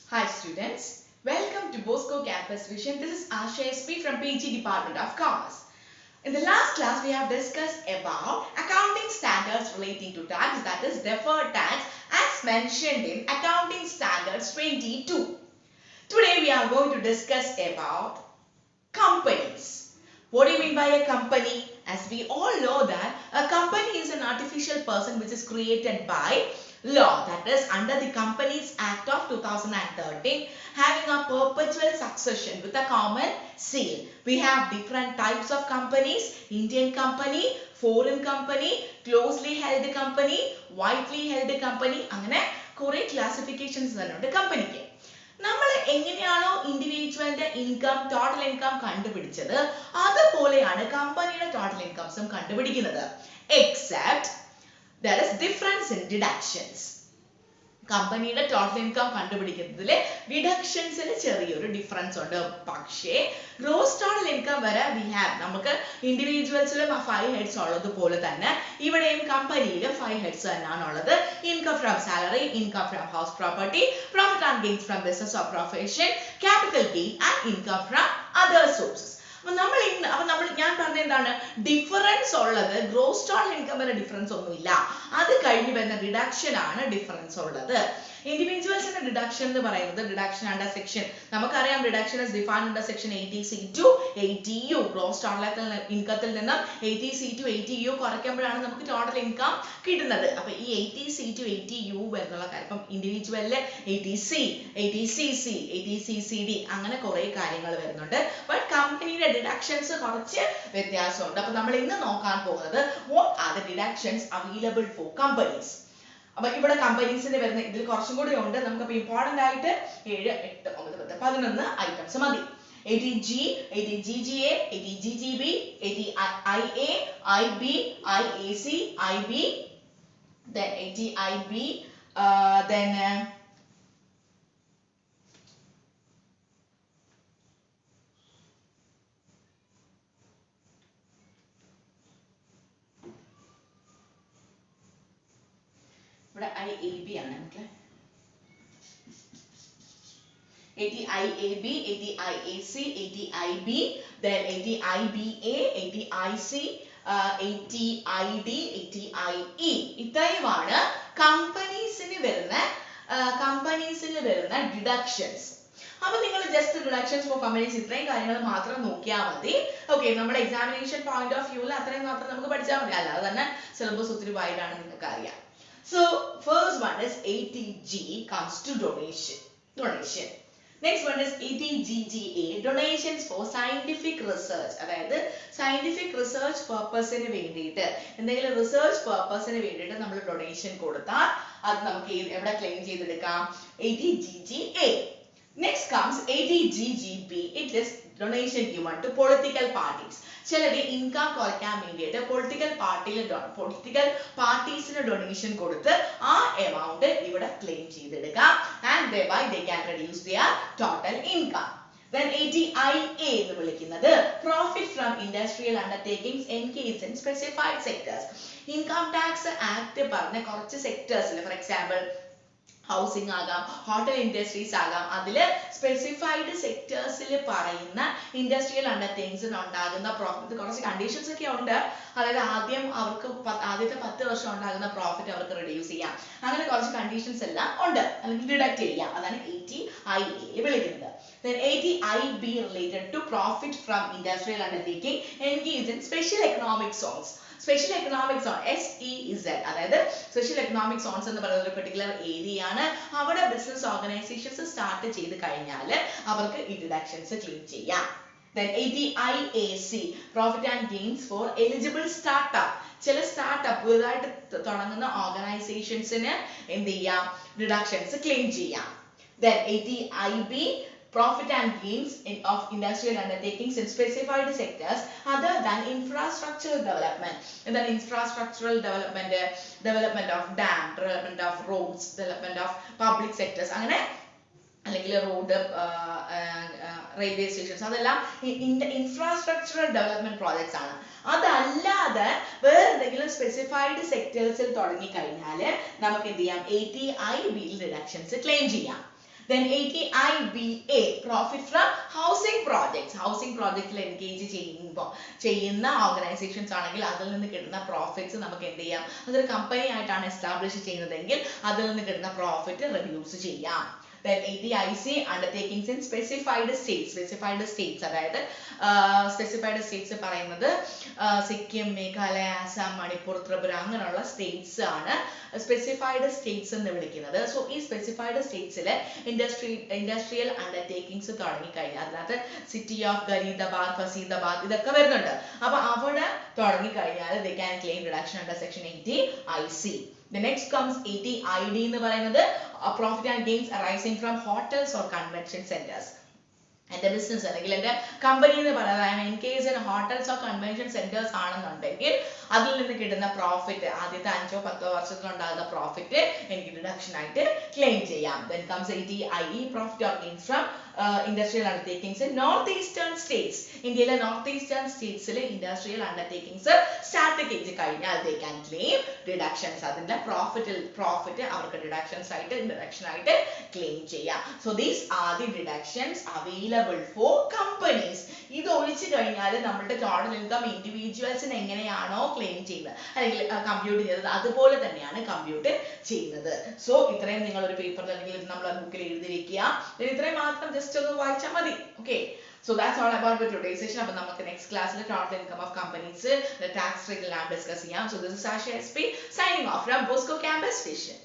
Hi students, welcome to Bosco Campus Vision. This is Asha SP from PG Department of Commerce. In the last class, we have discussed about accounting standards relating to tax, that is deferred tax, as mentioned in Accounting Standards 22. Today, we are going to discuss about companies. What do you mean by a company? As we all know that a company is an artificial person which is created by law, that is under the Companies Act of 2013, having a perpetual succession with a common seal. We have different types of companies: Indian company, foreign company, closely held company, widely held company. അങ്ങനെ കുറെ classifications തന്നെയുണ്ട് കമ്പനിക്ക്. നമ്മൾ എങ്ങനെയാണോ ഇൻഡിവിജ്വലിന്റെ income, total income കണ്ടുപിടിച്ചത്, അതുപോലെയാണ് കമ്പനിയുടെ total ഇൻകംസും കണ്ടുപിടിക്കുന്നത്. Except there is difference in deductions. കമ്പനിയുടെ ടോട്ടൽ ഇൻകം കണ്ടുപിടിക്കുന്നതിൽ ഡിഡക്ഷൻസിൽ ചെറിയൊരു ഡിഫറൻസ് ഉണ്ട്. പക്ഷേ ഗ്രോസ് ടോട്ടൽ ഇൻകം വരെ നമുക്ക് ഇൻഡിവിജ്വൽസിലും 5 ഹെഡ്സ് ഉള്ളതുപോലെ തന്നെ ഇവിടെയും കമ്പനിയിലും 5 ഹെഡ്സ് തന്നെയാണ് ഉള്ളത്. Income from salary, income from house property, profit and gains from business or profession, capital gain and income from other sources. ഞാൻ പറഞ്ഞ എന്താണ് ഡിഫറൻസ് ഉള്ളത്? ഗ്രോസ് ടോട്ടൽ ഇൻകം വരെ ഡിഫറൻസ് ഒന്നുമില്ല. അത് കഴിഞ്ഞ് വരുന്ന ഡിഡക്ഷൻ ആണ് ഡിഫറൻസ് ഉള്ളത്. ഇൻഡിവിജ്വൽസിന്റെ ഡിഡക്ഷൻ എന്ന് പറയുന്നത് ഡിഡക്ഷൻ അണ്ടർ സെക്ഷൻ, നമുക്കറിയാം deduction is defined under section 80C to 80U. Gross total ഇൻകത്തിൽ നിന്നും 80C to 80U കുറയ്ക്കുമ്പോഴാണ് നമുക്ക് ടോട്ടൽ ഇൻകം കിട്ടുന്നത്. അപ്പൊ ഈ 80C to 80U വരുന്നുള്ള കാര്യം, ഇപ്പം ഇൻഡിവിജ്വലില് 80C, 80CC, 80CCD അങ്ങനെ കുറെ കാര്യങ്ങൾ വരുന്നുണ്ട്. ബട്ട് കമ്പനിയുടെ ഡിഡക്ഷൻസ് കുറച്ച് വ്യത്യാസമുണ്ട്. അപ്പൊ നമ്മൾ ഇന്ന് നോക്കാൻ പോകുന്നത് what are the deductions available for companies. അപ്പൊ ഇവിടെ കമ്പനീസിന്റെ വരുന്ന ഇതിൽ കുറച്ചും കൂടി ഉണ്ട്. നമുക്ക് ഇമ്പോർട്ടന്റ് ആയിട്ട് 7, 8, 9, 10, 11 ഐറ്റംസ് മതി. 80G, 80GGA, 80GGB, 80IA, IB, IAC, IB, then 80IB, then ഇവിടെ IAB ആണ് നമുക്ക് 80IAB, 80IAC, 80IB, then 80IBA, 80IC, 80ID, 80IE. ഇത്രയുമാണ് കമ്പനീസിന് വരുന്ന ഡിഡക്ഷൻസ്. അപ്പൊ നിങ്ങൾ ജസ്റ്റ് ഡിഡക്ഷൻസ് ഫോർ കമ്പനീസ് ഇത്രയും കാര്യങ്ങൾ മാത്രം നോക്കിയാൽ മതി. ഓക്കെ, നമ്മുടെ എക്സാമിനേഷൻ പോയിന്റ് ഓഫ് വ്യൂവിൽ അത്രയും മാത്രം നമുക്ക് പഠിച്ചാൽ മതി. അല്ലാതെ തന്നെ സിലബസ് ഒത്തിരി വൈഡാണ്, നിങ്ങൾക്ക് അറിയാം. So first one is 80G comes to donation. Next one is 80GGA, donations for scientific research. അതായത് സയന്റിഫിക് റിസർച്ച് പർപ്പസിന് വേണ്ടിയിട്ട്, എന്തെങ്കിലും റിസർച്ച് പർപ്പസിന് വേണ്ടിയിട്ട് നമ്മൾ ഡൊണേഷൻ കൊടുത്താൽ അത് നമുക്ക് എവിടെ ക്ലെയിം ചെയ്തെടുക്കാം? 80GGA. Next comes 80GGB. It is donation given to political parties. ചിലര് ഇൻകം കുറയ്ക്കാൻ വേണ്ടിയിട്ട് പൊളിറ്റിക്കൽ പാർട്ടീസിന് ഡൊണേഷൻ കൊടുത്ത് ആ എമൗണ്ട് ഇവിടെ ക്ലെയിം ചെയ്തെടുക്കാം. And thereby they can reduce their total income. Then 80IA എന്ന് വിളിക്കുന്നത് profit from industrial undertakings engaged in specified sectors. Income tax act പറഞ്ഞ കുറച്ച് സെക്ടേഴ്സിൽ, ഫോർ എക്സാമ്പിൾ ഹൗസിംഗ് ആകാം, ഹോട്ടൽ ഇൻഡസ്ട്രീസ് ആകാം, അതിൽ സ്പെസിഫൈഡ് സെക്ടേഴ്സിൽ പറയുന്ന ഇൻഡസ്ട്രിയൽ അണ്ടർടേക്കിങ്സിന് ഉണ്ടാകുന്ന പ്രോഫിറ്റ് കുറച്ച് കണ്ടീഷൻസ് ഒക്കെ ഉണ്ട്. അതായത് ആദ്യത്തെ 10 വർഷം ഉണ്ടാകുന്ന പ്രോഫിറ്റ് അവർക്ക് റിഡ്യൂസ് ചെയ്യാം. അങ്ങനെ കുറച്ച് കണ്ടീഷൻസ് എല്ലാം ഉണ്ട്, അല്ലെങ്കിൽ ഡിഡക്ട് ചെയ്യാം. അതാണ് 80IA വിളിക്കുന്നത്. Then 80IB related to profit from industrial undertaking engaged in special economic zones. Special economic zone, SEZ, അതായത് സ്പെഷ്യൽ എക്കണോമിക് സോൺസ് എന്ന് പറയുന്ന ഒരു പെർട്ടിക്കുലർ ഏരിയ ആണ്. അവിടെ ബിസിനസ് ഓർഗനൈസേഷൻസ് സ്റ്റാർട്ട് ചെയ്ത് കഴിഞ്ഞാൽ അവർക്ക് ഈ ഡിഡക്ഷൻസ് ക്ലെയിം ചെയ്യാം. Then 80IAC, profit and gains for eligible startup. ചില സ്റ്റാർട്ടപ്പ് പുതുതായിട്ട് തുടങ്ങുന്ന ഓർഗനൈസേഷൻസിന് എന്ത് ചെയ്യാം? ഡിഡക്ഷൻസ് ക്ലെയിം ചെയ്യാം. Then 80IB, profit and gains of industrial undertakings in specified sectors other than infrastructural development. And then infrastructural development of dam, development of roads, development of public sectors, അങ്ങനെ അല്ലെങ്കിൽ road, railway stations, അതെല്ലാം infrastructural development projects ആണ്. അതല്ലാതെ വേറെ എന്തെങ്കിലും specified സെക്ടേഴ്സിൽ തുടങ്ങി കഴിഞ്ഞാൽ നമുക്ക് എന്ത് ചെയ്യാം? 80IB ഡിഡക്ഷൻസ് ക്ലെയിം ചെയ്യാം. Then 80IBA, profit from housing projects. Housing projects engage ചെയ്യുന്ന ഓർഗനൈസേഷൻസ് ആണെങ്കിൽ അതിൽ നിന്ന് കിട്ടുന്ന പ്രോഫിറ്റ്സ് നമുക്ക് എന്ത് ചെയ്യാം, അതൊരു കമ്പനി ആയിട്ടാണ് എസ്റ്റാബ്ലിഷ് ചെയ്യുന്നതെങ്കിൽ അതിൽ നിന്ന് കിട്ടുന്ന പ്രോഫിറ്റ് റെഡ്യൂസ് ചെയ്യാം. Then 80IC, undertakings in specified states. Specified states അതായത് specified states പറയുന്നത് സിക്കിം, മേഘാലയ, ആസാം, മണിപ്പൂർ, ത്രിപുര അങ്ങനെയുള്ള സ്റ്റേറ്റ്സ് ആണ് സ്പെസിഫൈഡ് സ്റ്റേറ്റ്സ് എന്ന് വിളിക്കുന്നത്. സോ ഈ സ്പെസിഫൈഡ് സ്റ്റേറ്റ്സിൽ ഇൻഡസ്ട്രിയൽ അണ്ടർടേക്കിങ്സ് തുടങ്ങി കഴിഞ്ഞാൽ അതിനകത്ത് സിറ്റി ഓഫ് ഗരീദാബാദ്, ഫസീദാബാദ് ഇതൊക്കെ വരുന്നുണ്ട്. അപ്പൊ അവിടെ തുടങ്ങി കഴിഞ്ഞാൽ they can claim reduction under section 80IC. The next comes 80ID എന്ന് പറയുന്നത് profit and gains arising from hotels or convention centers. എൻ്റെ ബിസിനസ് അല്ലെങ്കിൽ എൻ്റെ കമ്പനി എന്ന് പറയുന്നത് in case hotels or convention centres ആണെന്നുണ്ടെങ്കിൽ അതിൽ നിന്ന് കിട്ടുന്ന പ്രോഫിറ്റ് ആദ്യത്തെ 5-10 വർഷത്തിലുണ്ടാകുന്ന പ്രോഫിറ്റ് എനിക്ക് ഡിഡക്ഷൻ ആയിട്ട് ക്ലെയിം ചെയ്യാം. Then comes 80IE, profit or gains from industrial undertakings in north eastern states. ഇന്ത്യയിലെ നോർത്ത് ഈസ്റ്റേൺ സ്റ്റേറ്റ്സിലെ ഇൻഡസ്ട്രിയൽ അണ്ടർടേക്കിങ്സ് സ്റ്റാർട്ട് ചെയ്ത് കഴിഞ്ഞാൽ they can claim deductions. അതിന്റെ പ്രോഫിറ്റ് അവർക്ക് ഡിഡക്ഷൻസ് ആയിട്ട് ക്ലെയിം ചെയ്യാം. So these are the deductions available for companies. ഇത് ഒഴിച്ചു കഴിഞ്ഞാൽ നമ്മുടെ ടോട്ടൽ ഇൻകം ഇൻഡിവിജ്വൽസിന് എങ്ങനെയാണോ ക്ലെയിം ചെയ്യുന്നത് അല്ലെങ്കിൽ കമ്പ്യൂട്ട് ചെയ്തത് അതുപോലെ തന്നെയാണ് കമ്പ്യൂട്ട് ചെയ്യുന്നത്. സോ ഇത്രയും നിങ്ങൾ ഒരു പേപ്പറിൽ അല്ലെങ്കിൽ നമ്മൾ ബുക്കിൽ എഴുതി വെക്കുക. ഇത്രയും മാത്രം ജസ്റ്റ് ഒന്ന് വായിച്ചാൽ മതി. Okay, so that's all about the today's session. അപ്പോൾ നമുക്ക് നെക്സ്റ്റ് ക്ലാസ്സിൽ total income of companies tax rate എല്ലാം ഡിസ്കസ് ചെയ്യാം. So this is Asha SP signing off from Bosco Campus Vision.